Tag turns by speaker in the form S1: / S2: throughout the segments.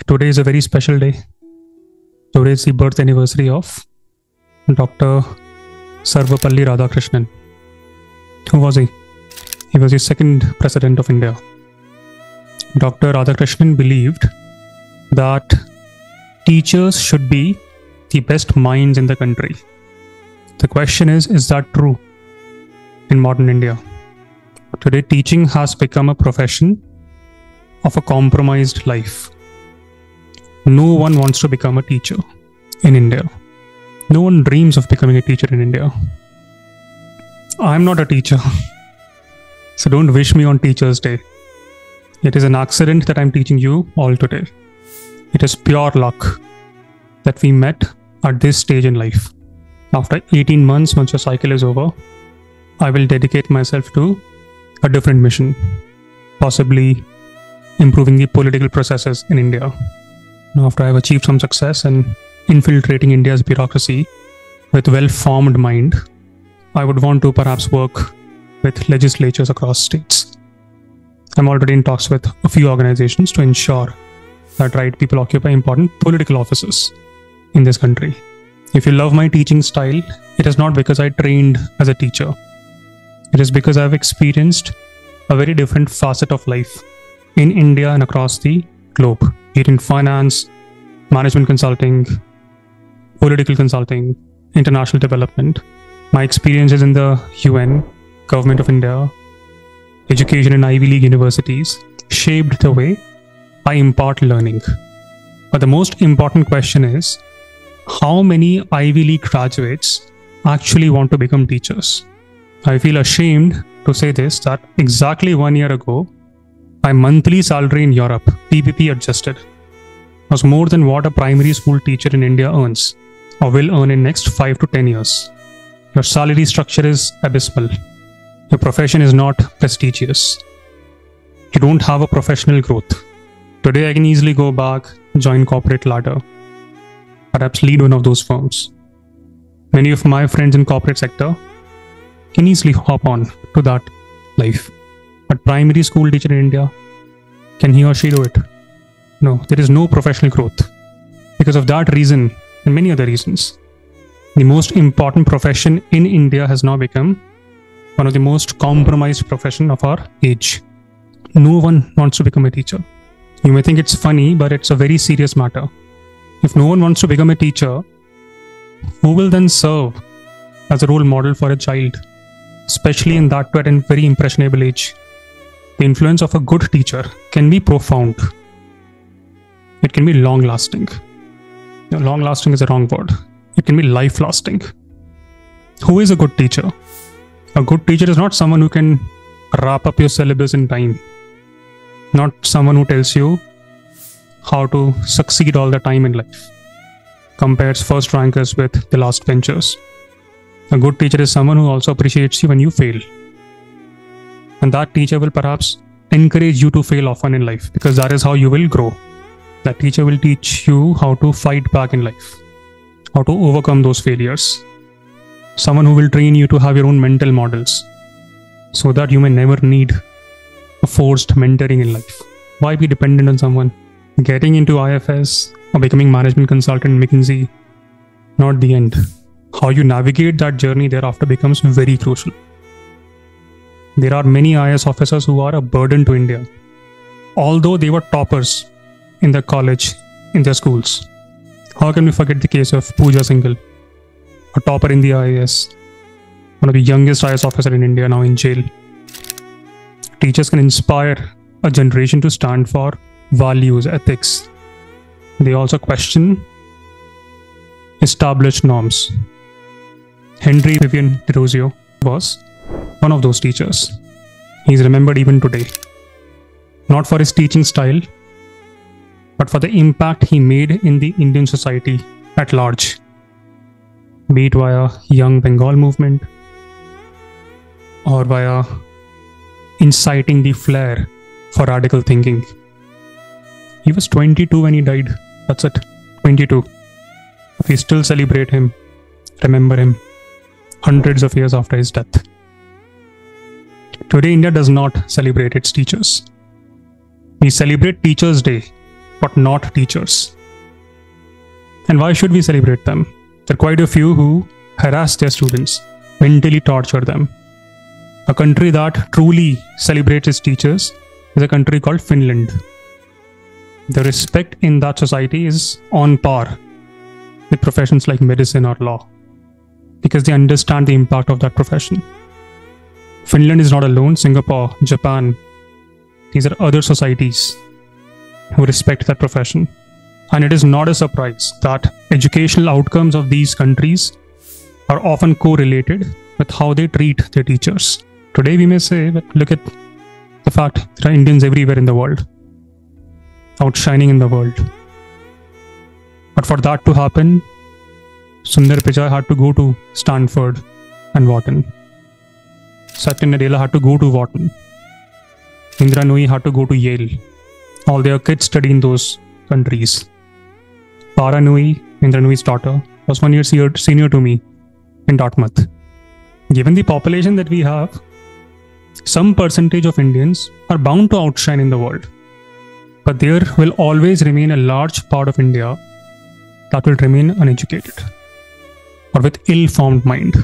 S1: Today is a very special day. Today is the birth anniversary of Dr. Sarvapalli Radhakrishnan. Who was he? He was the second president of India. Dr. Radhakrishnan believed that teachers should be the best minds in the country. The question is that true in modern India? Today, teaching has become a profession of a compromised life. No one wants to become a teacher in India. No one dreams of becoming a teacher in India. I'm not a teacher, so don't wish me on Teachers' Day. It is an accident that I'm teaching you all today. It is pure luck that we met at this stage in life. After 18 months, once your cycle is over, I will dedicate myself to a different mission, possibly improving the political processes in India. Now, after I have achieved some success in infiltrating India's bureaucracy with well-formed mind, I would want to perhaps work with legislatures across states. I'm already in talks with a few organizations to ensure that right people occupy important political offices in this country. If you love my teaching style, it is not because I trained as a teacher. It is because I've experienced a very different facet of life in India and across the globe, be it in finance, management consulting, political consulting, international development. My experiences in the UN, Government of India, education in Ivy League universities shaped the way I impart learning. But the most important question is, how many Ivy League graduates actually want to become teachers? I feel ashamed to say this, that exactly 1 year ago, my monthly salary in Europe, PPP adjusted, was more than what a primary school teacher in India earns or will earn in next 5 to 10 years. Your salary structure is abysmal. Your profession is not prestigious. You don't have a professional growth. Today, I can easily go back, join corporate ladder, perhaps lead one of those firms. Many of my friends in corporate sector can easily hop on to that life. But primary school teacher in India, can he or she do it? No, there is no professional growth. Because of that reason and many other reasons, the most important profession in India has now become one of the most compromised profession of our age. No one wants to become a teacher. You may think it's funny, but it's a very serious matter. If no one wants to become a teacher, who will then serve as a role model for a child, especially in that at a very impressionable age? The influence of a good teacher can be profound. It can be long-lasting. Long-lasting is a wrong word. It can be life-lasting. Who is a good teacher? A good teacher is not someone who can wrap up your syllabus in time. Not someone who tells you how to succeed all the time in life. Compares first rankers with the last benchers. A good teacher is someone who also appreciates you when you fail. And that teacher will perhaps encourage you to fail often in life, because that is how you will grow. That teacher will teach you how to fight back in life, how to overcome those failures. Someone who will train you to have your own mental models, so that you may never need a forced mentoring in life. Why be dependent on someone? Getting into IFS or becoming management consultant in McKinsey, not the end. How you navigate that journey thereafter becomes very crucial. There are many IAS officers who are a burden to India, although they were toppers in their college, in their schools. How can we forget the case of Pooja Singhal, a topper in the IAS, one of the youngest IAS officers in India, now in jail. Teachers can inspire a generation to stand for values, ethics. They also question established norms. Henry Vivian DeRozio was one of those teachers. He is remembered even today, not for his teaching style, but for the impact he made in the Indian society at large, be it via Young Bengal movement or via inciting the flair for radical thinking. He was 22 when he died. That's it, 22. We still celebrate him, remember him, hundreds of years after his death. Today, India does not celebrate its teachers. We celebrate Teachers' Day, but not teachers. And why should we celebrate them? There are quite a few who harass their students, mentally torture them. A country that truly celebrates its teachers is a country called Finland. The respect in that society is on par with professions like medicine or law, because they understand the impact of that profession. Finland is not alone. Singapore, Japan, these are other societies who respect that profession. And it is not a surprise that educational outcomes of these countries are often correlated with how they treat their teachers. Today we may say, but look at the fact there are Indians everywhere in the world, outshining in the world. But for that to happen, Sundar Pichai had to go to Stanford and Wharton. Satya Nadella had to go to Wharton. Indra Nooyi had to go to Yale. All their kids study in those countries. Para Nooyi, Indra Nooyi's daughter, was 1 year senior to me in Dartmouth. Given the population that we have, some percentage of Indians are bound to outshine in the world. But there will always remain a large part of India that will remain uneducated or with ill-formed mind.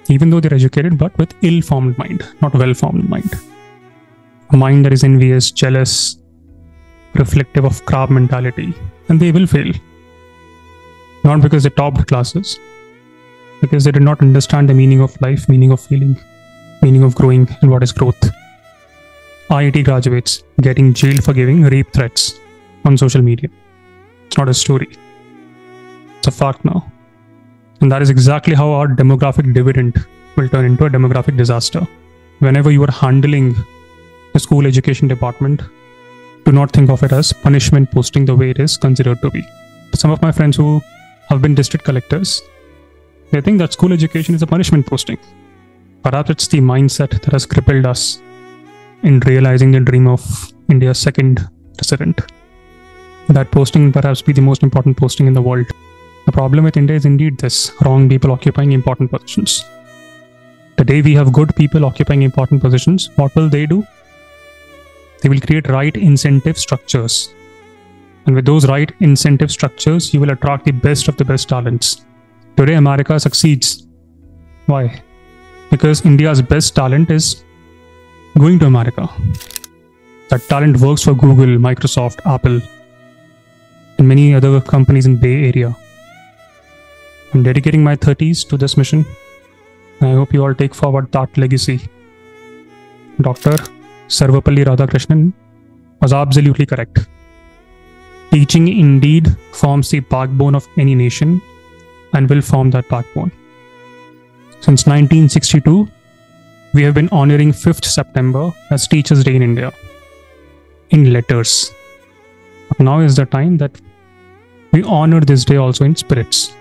S1: Even though they're educated, but with ill-formed mind, not well-formed mind. A mind that is envious, jealous, reflective of crab mentality, and they will fail. Not because they topped classes, because they did not understand the meaning of life, meaning of feeling, meaning of growing, and what is growth. IIT graduates getting jailed for giving rape threats on social media. It's not a story. It's a fact now. And that is exactly how our demographic dividend will turn into a demographic disaster. Whenever you are handling the school education department, do not think of it as punishment posting the way it is considered to be. Some of my friends who have been district collectors, they think that school education is a punishment posting. Perhaps it's the mindset that has crippled us in realizing the dream of India's second president. That posting perhaps be the most important posting in the world. The problem with India is indeed this: wrong people occupying important positions. The day we have good people occupying important positions, what will they do? They will create right incentive structures. And with those right incentive structures, you will attract the best of the best talents. Today, America succeeds. Why? Because India's best talent is going to America. That talent works for Google, Microsoft, Apple, and many other companies in Bay Area. I'm dedicating my 30s to this mission. I hope you all take forward that legacy. Dr. Sarvapalli Radhakrishnan was absolutely correct. Teaching indeed forms the backbone of any nation and will form that backbone. Since 1962, we have been honoring 5th September as Teachers' Day in India, in letters. But now is the time that we honor this day also in spirits.